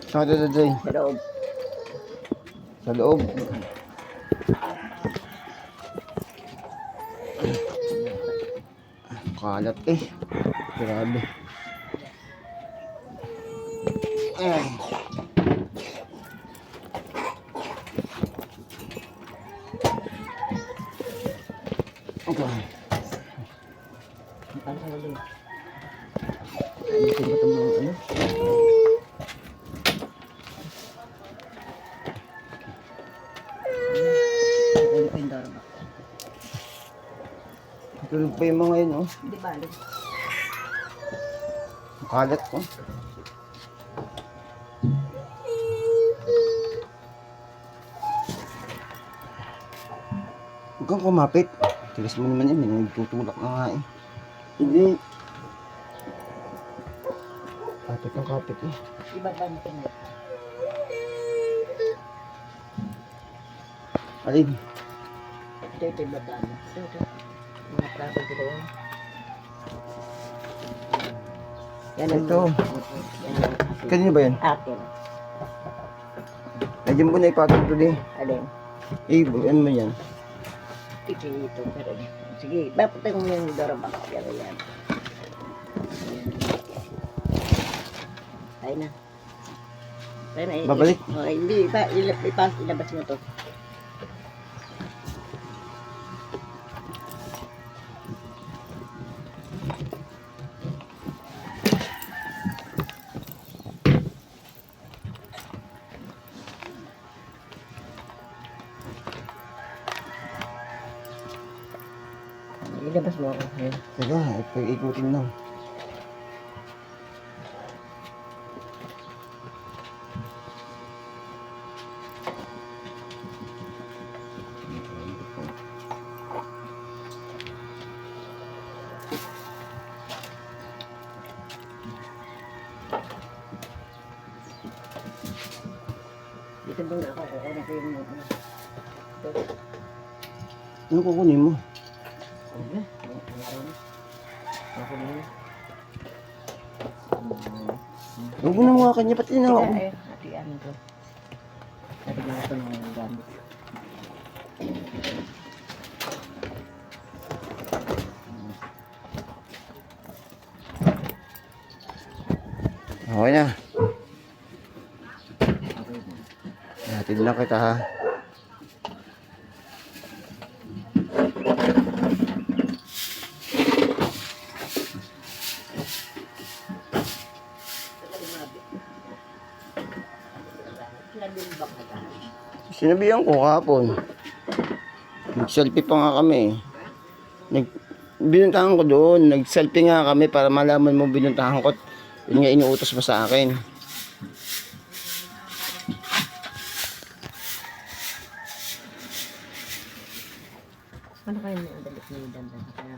Saan ka dadalhin? Sa loob. Sa loob. Kalat eh. Grabe. Ay. Okay. Ang sa loob. Ayusin ko itong mga ano. Ano pa yung daraw ba? Tulog pa yung mga yun, oh. Hindi balik. Kalat ko. Huwag kang kumapit. Tigas mo naman yan, may nagtutulak na nga eh. Hindi. Kapit ang kapit eh. Ibaba mo ito mo. Alin? Ito ibaba mo. Ito. Mga plato dito yan. Yan ang Ito. Yan ang akin. Kanino ba yan? Akin. Nandiyan mo na ipatong to din. Alin? Eh, ano mo yan? Ito. Pero, sige, baputin ko yung daraw ba? Yan. Tayo na. Tayo na. Babalik? Okay, hindi. Ilabas mo to. Ilabas mo ako. Ayan. Teka, ikutin lang. Dito muna ako. Kukunin ko yung ano. Ito. Ano kukunin mo? Ano na? Ano na? Kukunin mo. Huwag mo na mukha kanya, pati na ako. Ati ano to? Ati na ito ng gamit. Okay na. Okay na. Hatid lang kita ha. Sinabihan ko kahapon. Nag-selfie pa nga kami. Binuntahan ko doon. Nag-selfie nga kami para malaman mo binuntahan ko. Yun nga inuutos mo sa akin. Ano kayo may adalit ni Dandan? Kaya